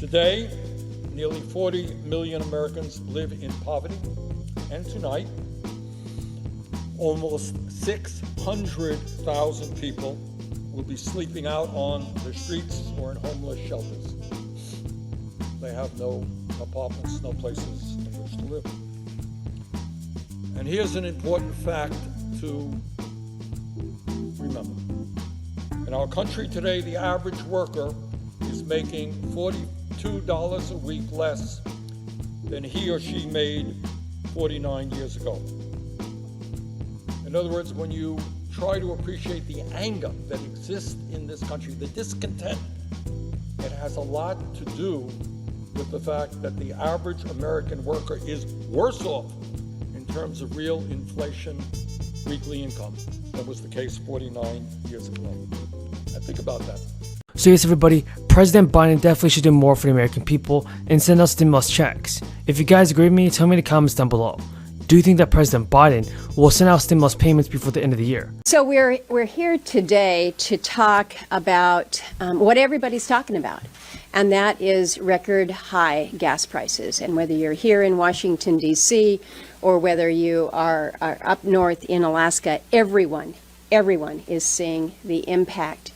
Today, nearly 40 million Americans live in poverty, and tonight, almost 600,000 people will be sleeping out on the streets or in homeless shelters. They have no apartments, no places in which to live. And here's an important fact to remember. In our country today, the average worker is making $42 a week less than he or she made 49 years ago. In other words, when you try to appreciate the anger that exists in this country, the discontent, it has a lot to do with the fact that the average American worker is worse off in terms of real inflation, weekly income, than was the case 49 years ago. And think about that. So yes, everybody, President Biden definitely should do more for the American people and send out stimulus checks. If you guys agree with me, tell me in the comments down below. Do you think that President Biden will send out stimulus payments before the end of the year? So we're here today to talk about what everybody's talking about, and that is record high gas prices. And whether you're here in Washington, D.C., or whether you are up north in Alaska, everyone is seeing the impact.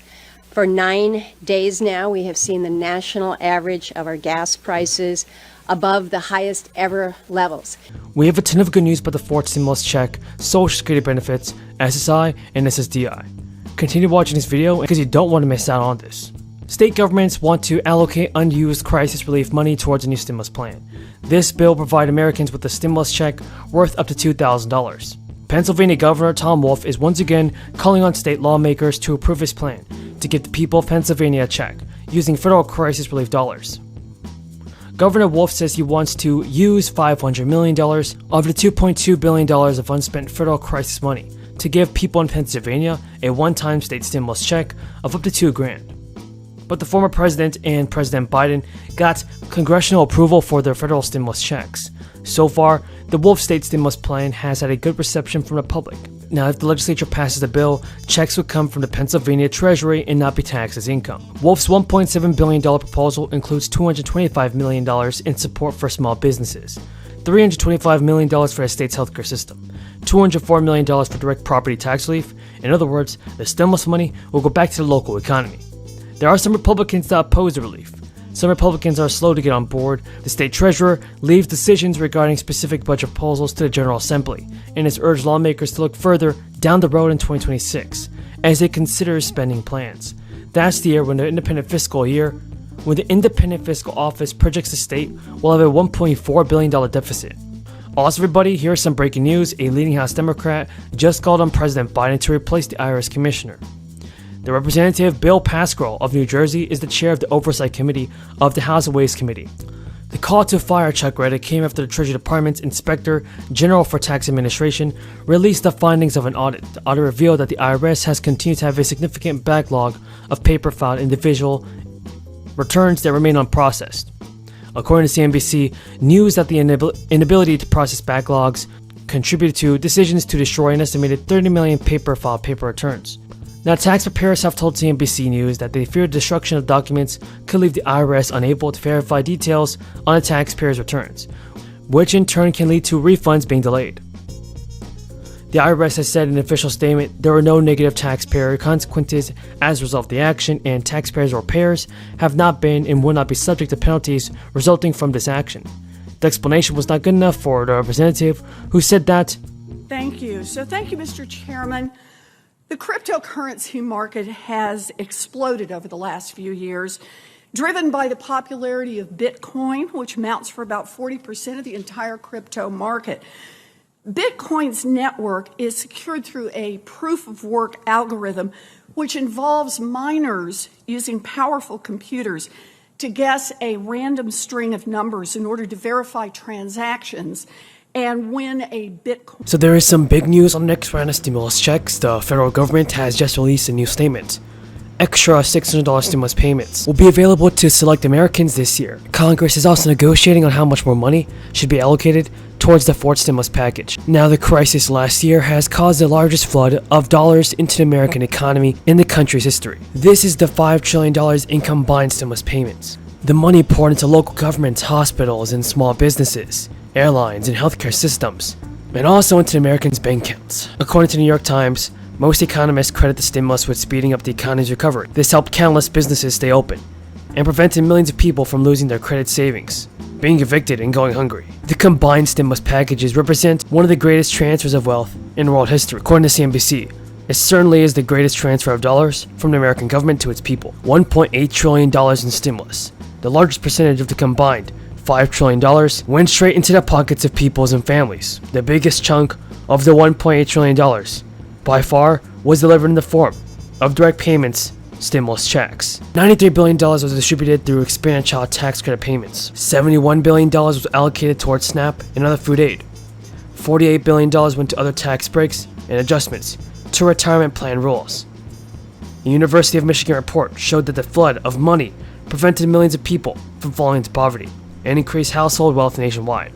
For 9 days now, we have seen the national average of our gas prices above the highest ever levels. We have a ton of good news about the fourth stimulus check, Social Security benefits, SSI, and SSDI. Continue watching this video because you don't want to miss out on this. State governments want to allocate unused crisis relief money towards a new stimulus plan. This bill will provide Americans with a stimulus check worth up to $2,000. Pennsylvania Governor Tom Wolf is once again calling on state lawmakers to approve his plan to give the people of Pennsylvania a check using federal crisis relief dollars. Governor Wolf says he wants to use $500 million of the $2.2 billion of unspent federal crisis money to give people in Pennsylvania a one-time state stimulus check of up to $2,000. But the former president and President Biden got congressional approval for their federal stimulus checks. So far, the Wolf state stimulus plan has had a good reception from the public. Now, if the legislature passes the bill, checks would come from the Pennsylvania Treasury and not be taxed as income. Wolf's $1.7 billion proposal includes $225 million in support for small businesses, $325 million for the state's healthcare system, $204 million for direct property tax relief. In other words, the stimulus money will go back to the local economy. There are some Republicans that oppose the relief. Some Republicans are slow to get on board. The state treasurer leaves decisions regarding specific budget proposals to the General Assembly and has urged lawmakers to look further down the road in 2026 as they consider spending plans. That's the year when the independent fiscal office projects the state will have a $1.4 billion deficit. Also, everybody, here's some breaking news. A leading House Democrat just called on President Biden to replace the IRS commissioner. The Representative Bill Pascrell of New Jersey is the chair of the Oversight Committee of the House Ways Committee. The call to fire Chuck Reddick came after the Treasury Department's Inspector General for Tax Administration released the findings of an audit. The audit revealed that the IRS has continued to have a significant backlog of paper-filed individual returns that remain unprocessed. According to CNBC News, that the inability to process backlogs contributed to decisions to destroy an estimated 30 million paper-filed paper returns. Now, tax preparers have told CNBC News that they fear the destruction of documents could leave the IRS unable to verify details on the taxpayers' returns, which in turn can lead to refunds being delayed. The IRS has said in an official statement there were no negative taxpayer consequences as a result of the action, and taxpayers or payers have not been and will not be subject to penalties resulting from this action. The explanation was not good enough for the representative, who said that, Thank you, Mr. Chairman. The cryptocurrency market has exploded over the last few years, driven by the popularity of Bitcoin, which amounts for about 40% of the entire crypto market. Bitcoin's network is secured through a proof-of-work algorithm, which involves miners using powerful computers to guess a random string of numbers in order to verify transactions and win a Bitcoin. So there is some big news on the next round of stimulus checks. The federal government has just released a new statement. Extra $600 stimulus payments will be available to select Americans this year. Congress is also negotiating on how much more money should be allocated towards the fourth stimulus package. Now, the crisis last year has caused the largest flood of dollars into the American economy in the country's history. This is the $5 trillion in combined stimulus payments. The money poured into local governments, hospitals, and small businesses, airlines, and healthcare systems, and also into Americans' bank accounts. According to the New York Times, most economists credit the stimulus with speeding up the economy's recovery. This helped countless businesses stay open, and prevented millions of people from losing their credit savings, being evicted, and going hungry. The combined stimulus packages represent one of the greatest transfers of wealth in world history, according to CNBC. It certainly is the greatest transfer of dollars from the American government to its people. $1.8 trillion in stimulus, the largest percentage of the combined $5 trillion, went straight into the pockets of peoples and families. The biggest chunk of the $1.8 trillion, by far, was delivered in the form of direct payments, stimulus checks. $93 billion was distributed through expanded child tax credit payments. $71 billion was allocated towards SNAP and other food aid. $48 billion went to other tax breaks and adjustments to retirement plan rules. The University of Michigan report showed that the flood of money prevented millions of people from falling into poverty and increased household wealth nationwide.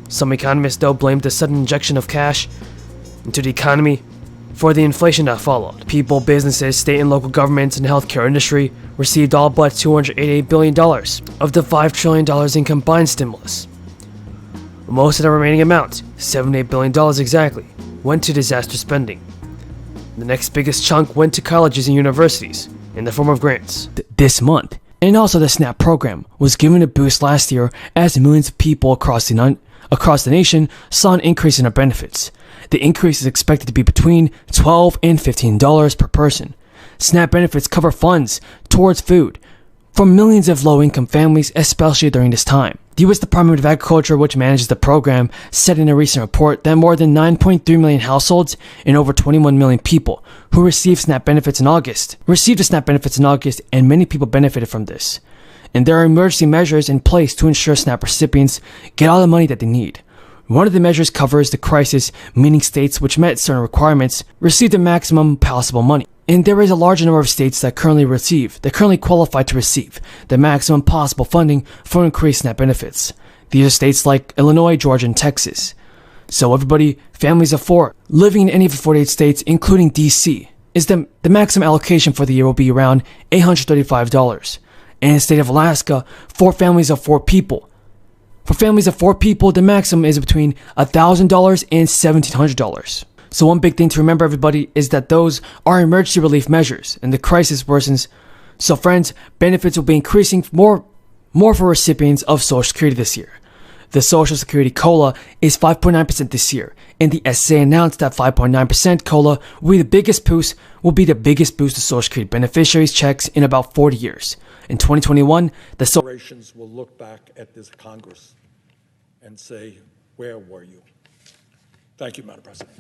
Some economists, though, blamed the sudden injection of cash into the economy for the inflation that followed. People, businesses, state and local governments, and the healthcare industry received all but $288 billion of the $5 trillion in combined stimulus. Most of the remaining amount, $78 billion exactly, went to disaster spending. The next biggest chunk went to colleges and universities in the form of grants. This month, and also the SNAP program, was given a boost last year as millions of people across the nation saw an increase in their benefits. The increase is expected to be between $12 and $15 per person. SNAP benefits cover funds towards food for millions of low-income families, especially during this time. The U.S. Department of Agriculture, which manages the program, said in a recent report that more than 9.3 million households and over 21 million people who received SNAP benefits in August, and many people benefited from this. And there are emergency measures in place to ensure SNAP recipients get all the money that they need. One of the measures covers the crisis, meaning states which met certain requirements received the maximum possible money. And there is a large number of states that currently qualify to receive the maximum possible funding for increased SNAP benefits. These are states like Illinois, Georgia, and Texas. So everybody, families of four, living in any of the 48 states, including DC, is the maximum allocation for the year will be around $835. And in the state of Alaska, for families of four people, the maximum is between $1,000 and $1,700. So one big thing to remember, everybody, is that those are emergency relief measures and the crisis worsens. So friends, benefits will be increasing more for recipients of Social Security this year. The Social Security COLA is 5.9% this year, and the SA announced that 5.9% COLA will be the biggest boost to Social Security beneficiaries' checks in about 40 years. In 2021, the Generations will look back at this Congress and say, where were you? Thank you, Madam President.